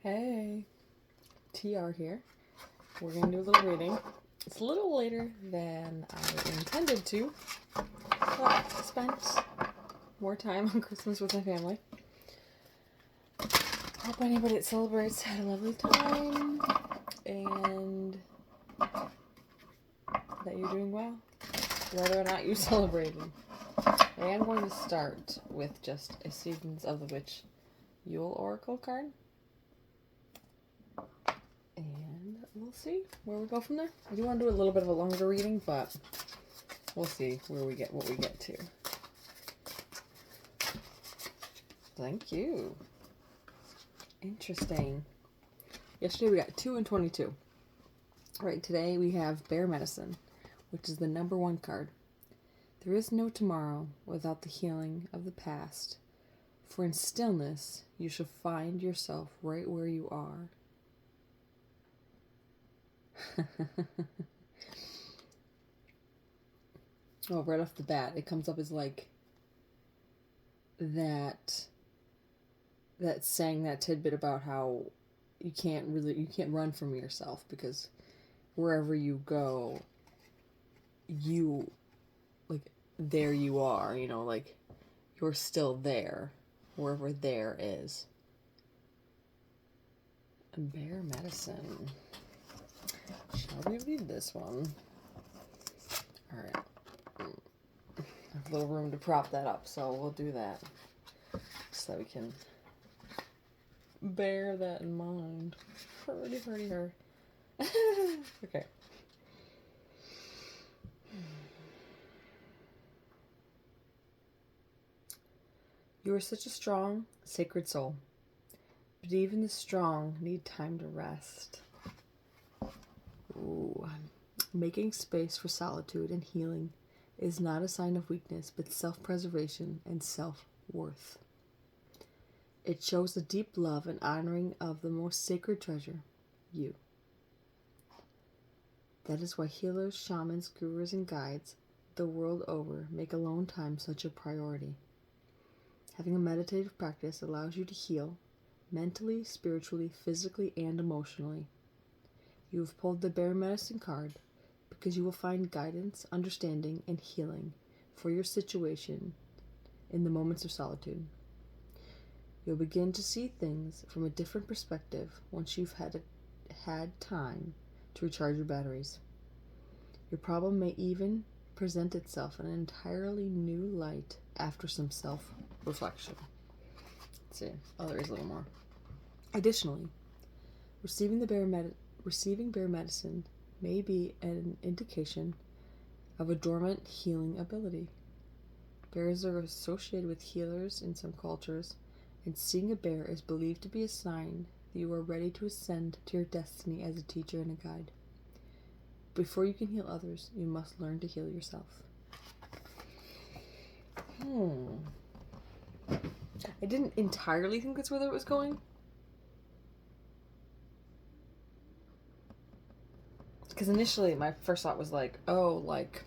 Hey, TR here. We're going to do a little reading. It's a little later than I intended to, but I spent more time on Christmas with my family. Hope anybody that celebrates had a lovely time and that you're doing well, whether or not you celebrated. I am going to start with just a Seasons of the Witch Yule Oracle card. And we'll see where we go from there. I do want to do a little bit of a longer reading, but we'll see what we get to. Thank you. Interesting. Yesterday we got 2 and 22. Right, today we have Bear Medicine, which is the number 1 card. There is no tomorrow without the healing of the past, for in stillness you shall find yourself right where you are. Oh, right off the bat, it comes up as like that saying, that tidbit about how you can't run from yourself, because wherever you go, you, like, there you are, like, you're still there, wherever there is. Bear Medicine. Shall we read this one? Alright. I have a little room to prop that up, so we'll do that. So that we can bear that in mind. Hurdy. Okay. You are such a strong, sacred soul. But even the strong need time to rest. Ooh. Making space for solitude and healing is not a sign of weakness, but self-preservation and self-worth. It shows a deep love and honoring of the most sacred treasure, you. That is why healers, shamans, gurus, and guides the world over make alone time such a priority. Having a meditative practice allows you to heal mentally, spiritually, physically, and emotionally. You have pulled the Bear Medicine card because you will find guidance, understanding, and healing for your situation in the moments of solitude. You'll begin to see things from a different perspective once you've had time to recharge your batteries. Your problem may even present itself in an entirely new light after some self-reflection. Let's see. Oh, there is a little more. Additionally, receiving Bear Medicine may be an indication of a dormant healing ability. Bears are associated with healers in some cultures, and seeing a bear is believed to be a sign that you are ready to ascend to your destiny as a teacher and a guide. Before you can heal others, you must learn to heal yourself. I didn't entirely think that's where it was going. Because initially my first thought was like, oh, like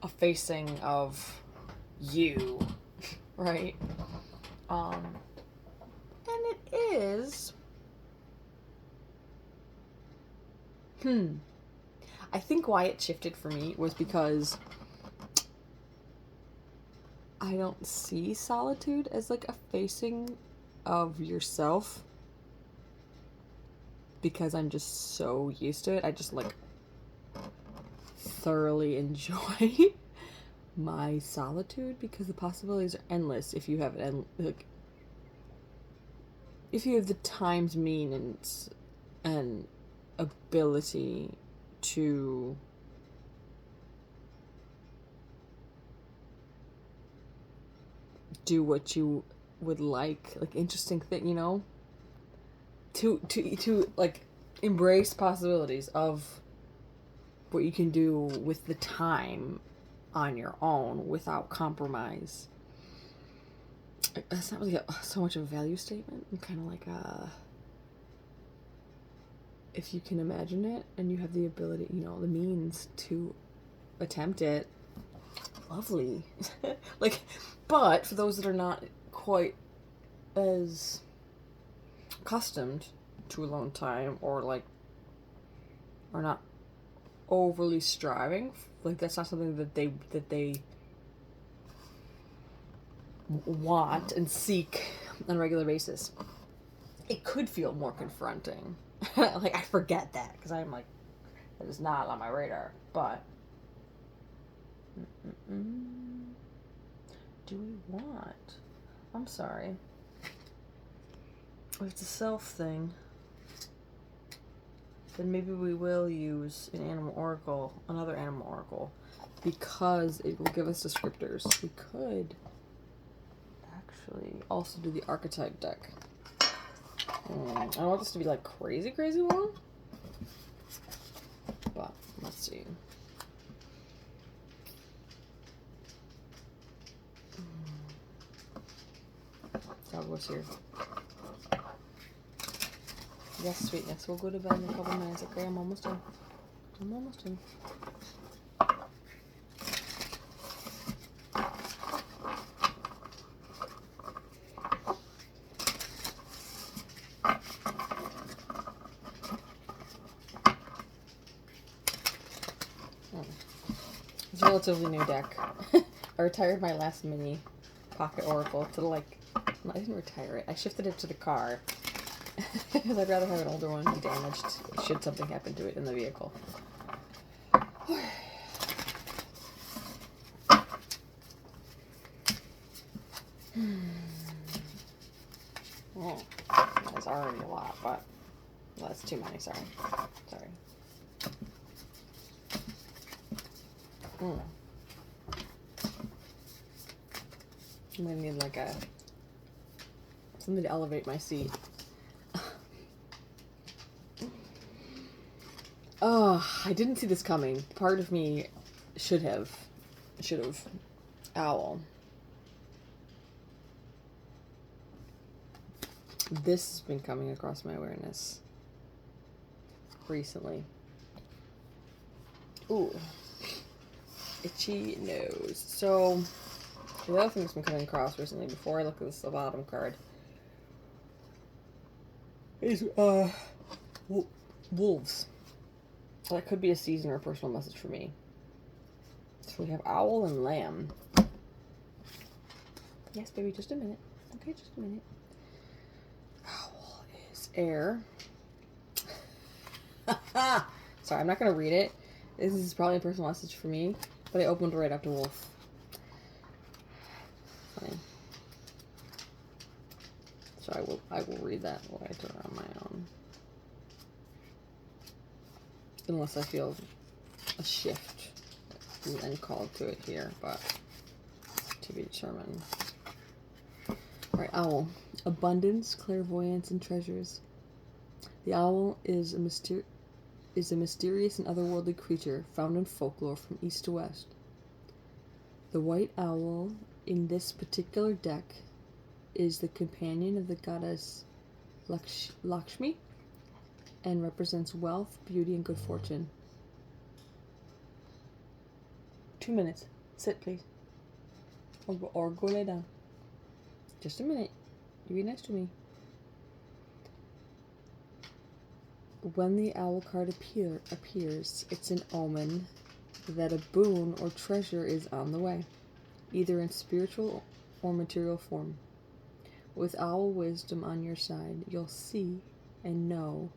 a facing of you, right? And it is. I think why it shifted for me was because I don't see solitude as like a facing of yourself, because I'm just so used to it. I just like thoroughly enjoy my solitude because the possibilities are endless if you have if you have the times, means, and ability to do what you would like interesting thing, to like embrace possibilities of what you can do with the time on your own without compromise. That's not really so much of a value statement. I'm kind of like if you can imagine it and you have the ability, the means to attempt it, lovely. But for those that are not quite as accustomed to alone time, or like are not overly striving. Like that's not something that they want and seek on a regular basis. It could feel more confronting. Like I forget that because I'm like, that is not on my radar. But do we want? I'm sorry. If it's a self thing, then maybe we will use an animal oracle, another animal oracle, because it will give us descriptors. We could actually also do the archetype deck. I don't want this to be like crazy long, but let's see. So what's here? Yes, sweetness. We'll go to bed in a couple minutes. Okay, I'm almost done. It's a relatively new deck. I retired my last mini pocket oracle to like, I didn't retire it. I shifted it to the car because I'd rather have an older one be damaged should something happen to it in the vehicle. Oh, that's already a lot, but well, that's too many. Sorry. I'm gonna need like something to elevate my seat. Oh, I didn't see this coming. Part of me should have. Owl. This has been coming across my awareness recently. Ooh. Itchy nose. So, the other thing that's been coming across recently, before I look at this bottom card, is wolves. That could be a season or a personal message for me. So we have owl and lamb. Yes, baby, just a minute. Okay, just a minute. Owl is air. Sorry, I'm not going to read it. This is probably a personal message for me, but I opened right after wolf. Funny. So I will read that later on my own. Unless I feel a shift and called to it here, but to be determined. Alright, owl. Abundance, clairvoyance, and treasures. The owl is a mysterious and otherworldly creature found in folklore from east to west. The white owl in this particular deck is the companion of the goddess Lakshmi and represents wealth, beauty, and good fortune. 2 minutes. Sit, please. Or go lay down. Just a minute. You be nice to me. When the owl card appears, it's an omen that a boon or treasure is on the way, either in spiritual or material form. With owl wisdom on your side, you'll see and know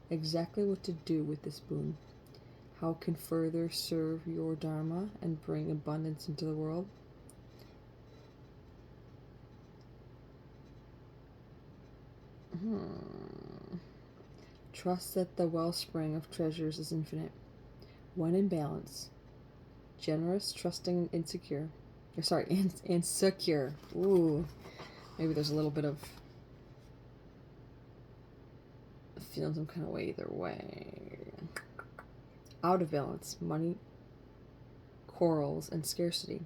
exactly what to do with this boon, how it can further serve your dharma and bring abundance into the world. Trust that the wellspring of treasures is infinite. When in balance, generous, trusting, and insecure. Insecure. Ooh, maybe there's a little bit of feeling some kind of way either way. Out of balance, money, quarrels, and scarcity.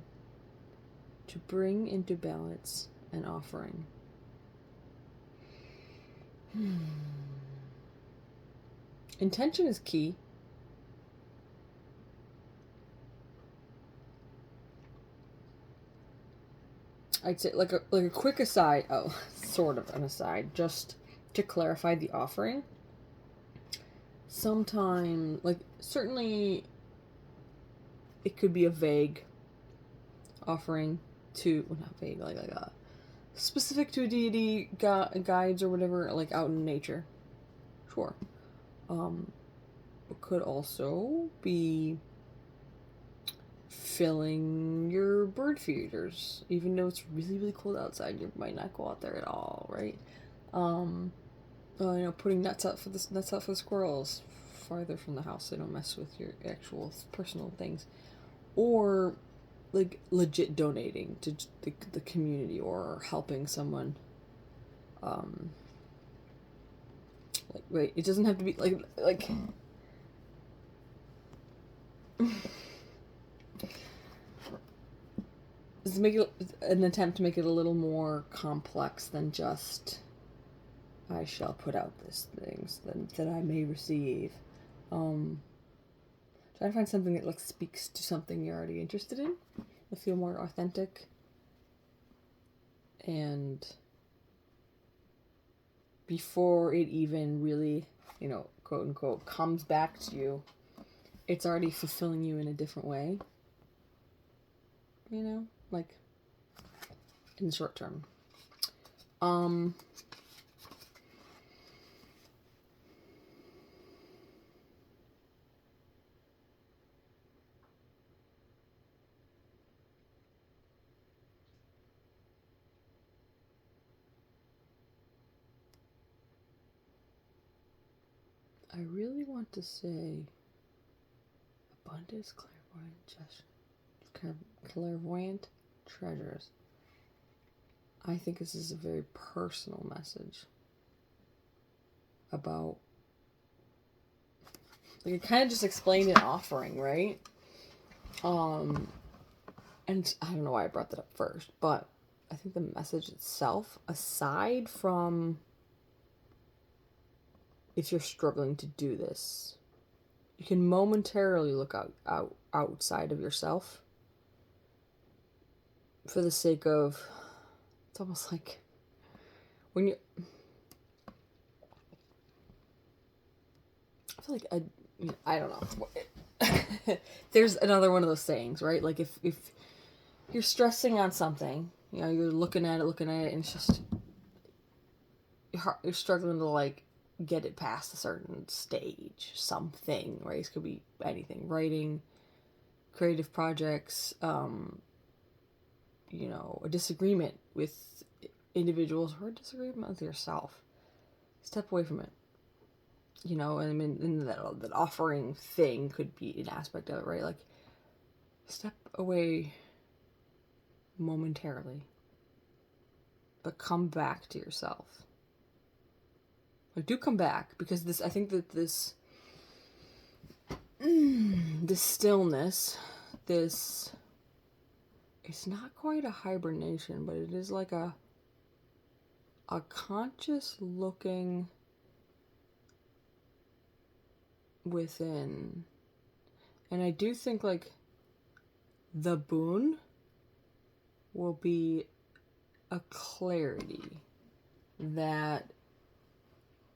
To bring into balance an offering. Intention is key. I'd say like a quick aside, sort of an aside, just to clarify the offering. sometime, like, certainly it could be a vague offering to, well, not vague, like a specific to a deity, guides or whatever, like out in nature. Sure. It could also be filling your bird feeders, even though it's really, really cold outside. You might not go out there at all, right? Putting nuts out for the squirrels farther from the house, so they don't mess with your actual personal things, or like legit donating to the community or helping someone. Like, wait, it doesn't have to be like. Just make it an attempt to make it a little more complex than just I shall put out these things that I may receive. Try to find something that like speaks to something you're already interested in. It'll feel more authentic. And before it even really, quote unquote, comes back to you, it's already fulfilling you in a different way. Like in the short term. I really want to say abundance, clairvoyant treasures. I think this is a very personal message about, like, it kind of just explained an offering, right? And I don't know why I brought that up first, but I think the message itself, aside from if you're struggling to do this, you can momentarily look outside of yourself for the sake of, it's almost like when you, I feel like I don't know. There's another one of those sayings, right? Like if you're stressing on something, you're looking at it, and it's just, you're struggling to like get it past a certain stage, something, right? It could be anything, writing, creative projects, a disagreement with individuals or a disagreement with yourself. Step away from it. And I mean, that offering thing could be an aspect of it, right? Like, step away momentarily, but come back to yourself. Like, do come back, because I think that this stillness, it's not quite a hibernation, but it is like a conscious looking within. And I do think like the boon will be a clarity that,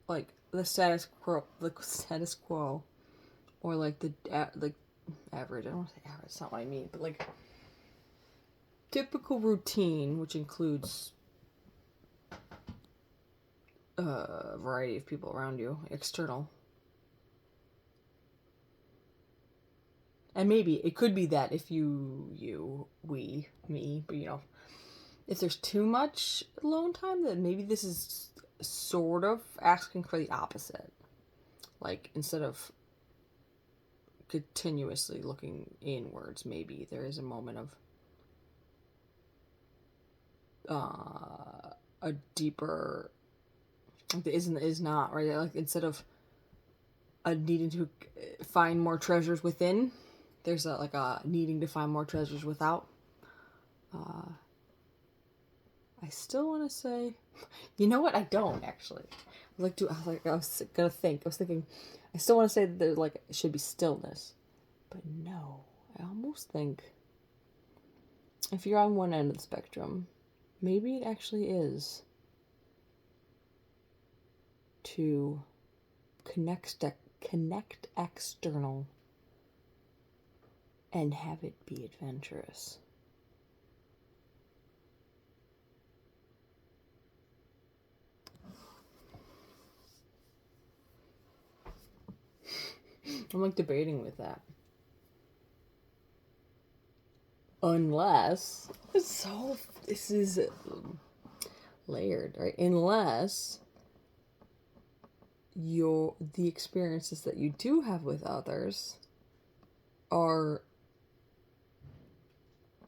like, the status quo, or like the average. I don't want to say average. It's not what I mean, but like typical routine, which includes a variety of people around you, external. And maybe it could be that if we, me, but if there's too much alone time, then maybe this is sort of asking for the opposite. Like, instead of continuously looking inwards, maybe there is a moment of a deeper, like the is not, right? Like, instead of needing to find more treasures within, there's a needing to find more treasures without. I still want to say, you know what? I don't actually. I was thinking, I still want to say that there it should be stillness, but no. I almost think if you're on one end of the spectrum, maybe it actually is to connect connect external, and have it be adventurous. I'm like debating with that. Unless, this is layered, right? Unless the experiences that you do have with others are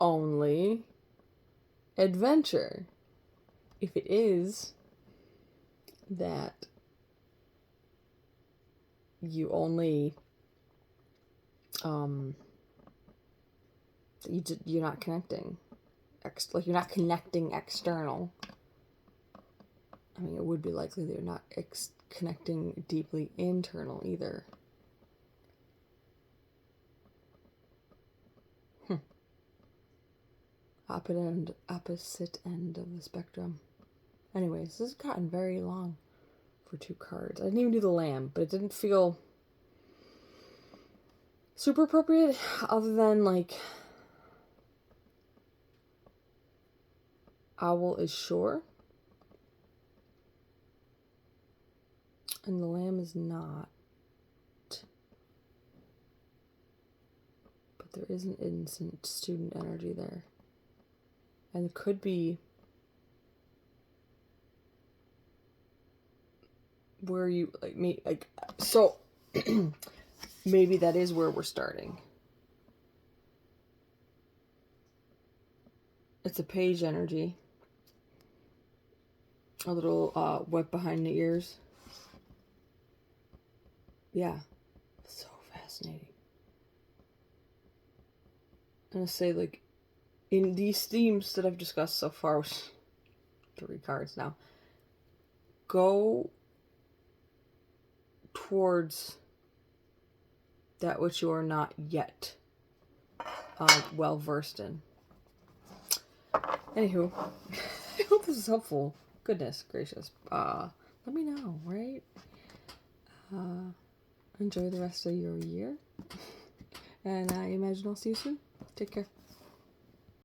only adventure. If it is that you only you're not connecting you're not connecting external, I mean, it would be likely that you're not connecting deeply internal either. Opposite end of the spectrum. Anyways, this has gotten very long for 2 cards. I didn't even do the lamb, but it didn't feel super appropriate, other than like owl is sure and the lamb is not, but there is an innocent student energy there, and it could be where you so maybe that is where we're starting. It's a page energy, a little wet behind the ears. Yeah, so fascinating. I'm gonna say, like, in these themes that I've discussed so far, which 3 cards now, go towards that which you are not yet well versed in. Anywho, I hope this is helpful. Goodness gracious. Let me know, right? Enjoy the rest of your year. And I imagine I'll see you soon. Take care.